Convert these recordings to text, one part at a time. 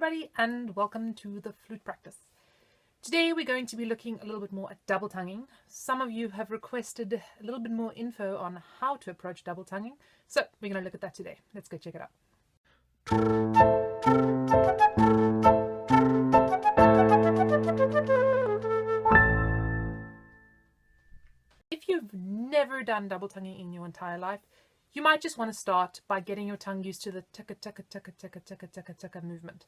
everybody, and welcome to the flute practice. Today we're going to be looking a little bit more at double tonguing. Some of you have requested a little bit more info on how to approach double tonguing, so we're going to look at that today. Let's go check it out. If you've never done double tonguing in your entire life, you might just want to start by getting your tongue used to the tuh-kuh, tuh-kuh, tuh-kuh, tuh-kuh, tuh-kuh, tuh-kuh, tuh-kuh movement.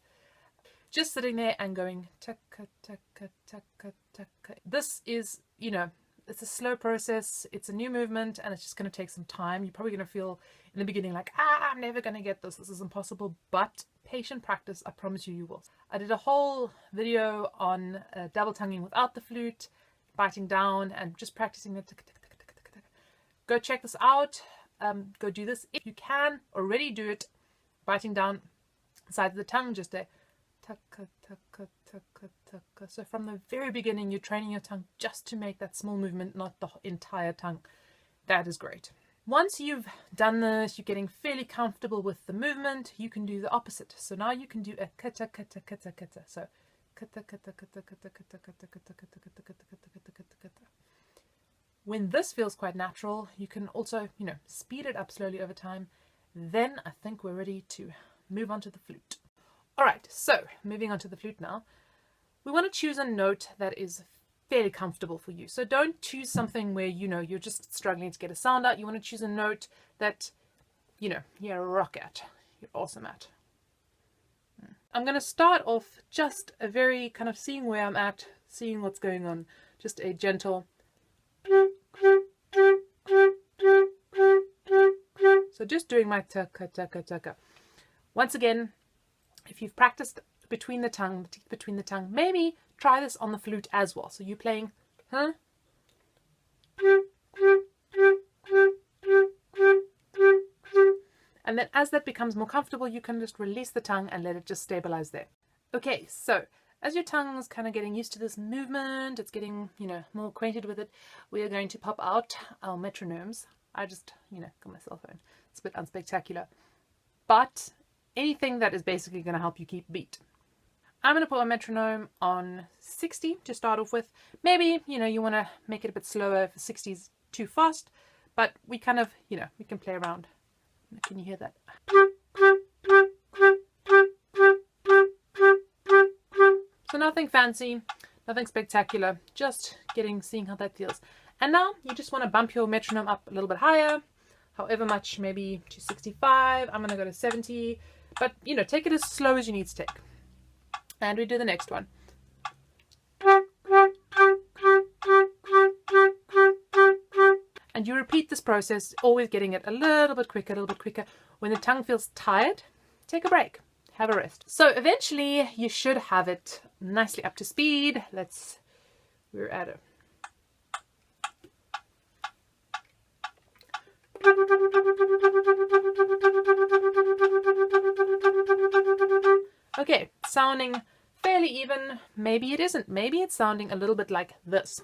Just sitting there and going tuh-kuh, tuh-kuh, tuh-kuh, tuh-kuh. This is, it's a slow process. It's a new movement and it's just going to take some time. You're probably going to feel in the beginning like, I'm never going to get this. This is impossible. But patient practice, I promise you will. I did a whole video on double tonguing without the flute, biting down and just practicing the tuh-kuh, tuh-kuh, tuh-kuh, tuh-kuh. Go check this out. Go do this. If you can already do it, biting down the side of the tongue, just a tuh-kuh, tuh-kuh, tuh-kuh, tuh-kuh. So from the very beginning, you're training your tongue just to make that small movement, not the entire tongue. That is great. Once you've done this, you're getting fairly comfortable with the movement, you can do the opposite. So now you can do a kata, kata, kata, kata. So kata, kata, kata, kata, kata, kata, kata, kata, kata, kata, kata, kata, kata. When this feels quite natural, you can also, speed it up slowly over time. Then I think we're ready to move on to the flute. All right, so moving on to the flute now. We want to choose a note that is fairly comfortable for you. So don't choose something where, you're just struggling to get a sound out. You want to choose a note that, you're a rock at, you're awesome at. I'm going to start off just a very kind of seeing where I'm at, seeing what's going on, just a gentle. So just doing my tuh-kuh, tuh-kuh, tuh-kuh. Once again, if you've practiced between the tongue, the teeth between the tongue, maybe try this on the flute as well. So you're playing, huh? And then as that becomes more comfortable, you can just release the tongue and let it just stabilize there. Okay, so as your tongue's kind of getting used to this movement, it's getting, more acquainted with it, we are going to pop out our metronomes. I just, got my cell phone. It's a bit unspectacular. But anything that is basically going to help you keep beat. I'm going to put my metronome on 60 to start off with. Maybe, you want to make it a bit slower if 60 is too fast. But we kind of, we can play around. Can you hear that? So nothing fancy, nothing spectacular, just seeing how that feels. And now you just want to bump your metronome up a little bit higher, however much, maybe to 65. I'm going to go to 70, but take it as slow as you need to take. And we do the next one. And you repeat this process, always getting it a little bit quicker, a little bit quicker. When the tongue feels tired, take a break. Have a rest. So eventually you should have it nicely up to speed. We're at a. Okay, sounding fairly even. Maybe it isn't. Maybe it's sounding a little bit like this.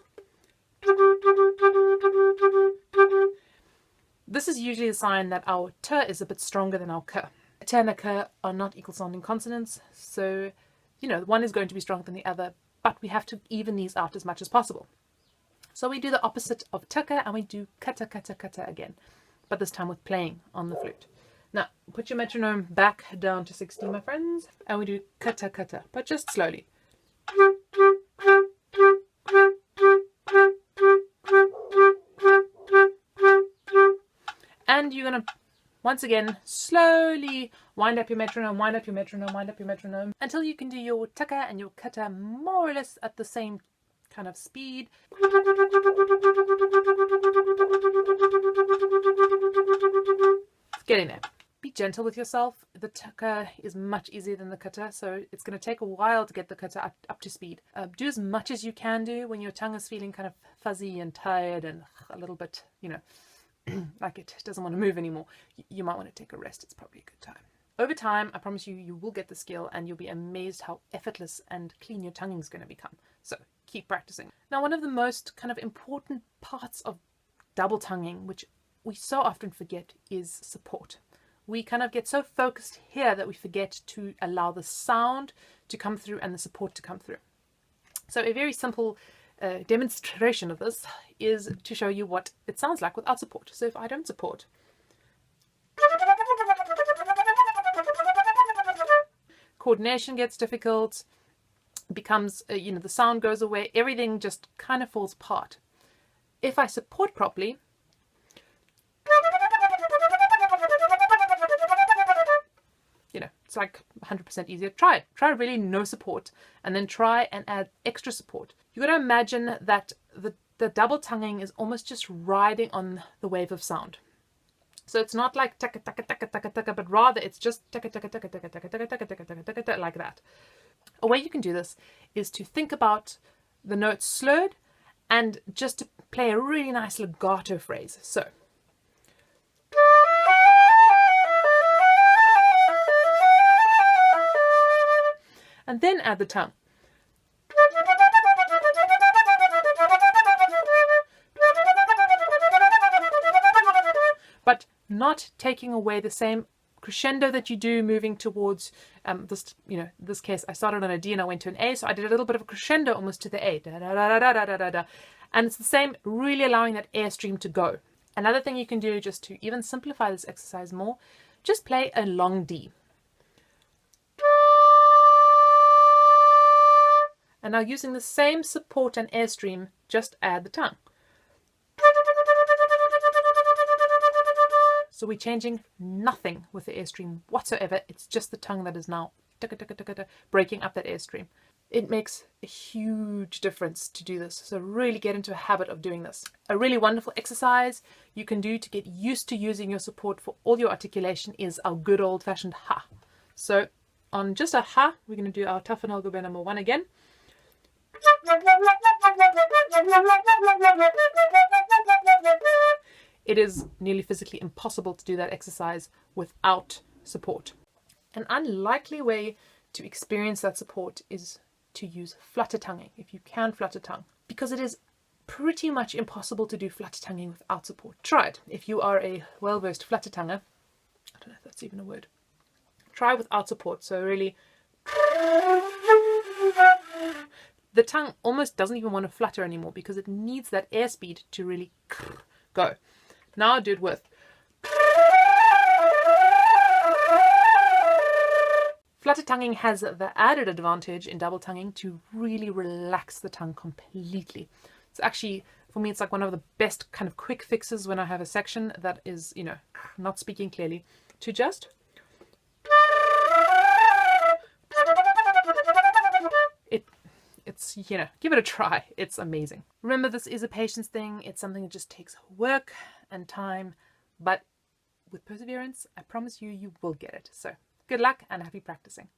This is usually a sign that our tuh is a bit stronger than our kuh. Tuh and a kuh are not equal sounding consonants, so one is going to be stronger than the other, but we have to even these out as much as possible. So we do the opposite of tuh-kuh and we do kata, kata, kata again, but this time with playing on the flute. Now put your metronome back down to 60, my friends, and we do kata, kata, but just slowly. And you're going to once again, slowly wind up your metronome, wind up your metronome, wind up your metronome, until you can do your tuh-kuh and your kata more or less at the same kind of speed. It's getting there. Be gentle with yourself. The tuh-kuh is much easier than the kata, so it's going to take a while to get the kata up to speed. Do as much as you can do when your tongue is feeling kind of fuzzy and tired and a little bit, like it doesn't want to move anymore. You might want to take a rest. It's probably a good time. Over time, I promise you, you will get the skill and you'll be amazed how effortless and clean your tonguing is going to become. So keep practicing. Now, one of the most kind of important parts of double tonguing, which we so often forget, is support. we kind of get so focused here that we forget to allow the sound to come through and the support to come through. So a very simple demonstration of this is to show you what it sounds like without support. So if I don't support, coordination gets difficult, becomes, the sound goes away, everything just kind of falls apart. If I support properly, it's like 100% easier. Try it. Try really no support and then try and add extra support. You got to imagine that the double tonguing is almost just riding on the wave of sound. So it's not like taka taka taka taka taka, but rather it's just taka taka taka taka taka taka taka taka taka taka taka like that. A way you can do this is to think about the notes slowed and just to play a really nice legato phrase. So and then add the tongue. But not taking away the same crescendo that you do moving towards this case I started on a D and I went to an A, so I did a little bit of a crescendo almost to the A. Da, da, da, da, da, da, da, da. And it's the same, really allowing that airstream to go. Another thing you can do just to even simplify this exercise more, just play a long D. And now using the same support and airstream, just add the tongue. So we're changing nothing with the airstream whatsoever. It's just the tongue that is now breaking up that airstream. It makes a huge difference to do this. So really get into a habit of doing this. A really wonderful exercise you can do to get used to using your support for all your articulation is our good old-fashioned ha. So on just a ha, we're going to do our tuh-kuh number 1 again. It is nearly physically impossible to do that exercise without support. An unlikely way to experience that support is to use flutter tonguing, if you can flutter tongue, because it is pretty much impossible to do flutter tonguing without support. Try it. If you are a well-versed flutter tonguer, I don't know if that's even a word, try without support. So really, the tongue almost doesn't even want to flutter anymore because it needs that airspeed to really go. Now I'll do it with. Flutter tonguing has the added advantage in double tonguing to really relax the tongue completely. It's actually, for me, it's like one of the best kind of quick fixes when I have a section that is, not speaking clearly, to just give it a try. It's amazing. Remember, this is a patience thing. It's something that just takes work and time, but with perseverance, I promise you, you will get it. So good luck and happy practicing.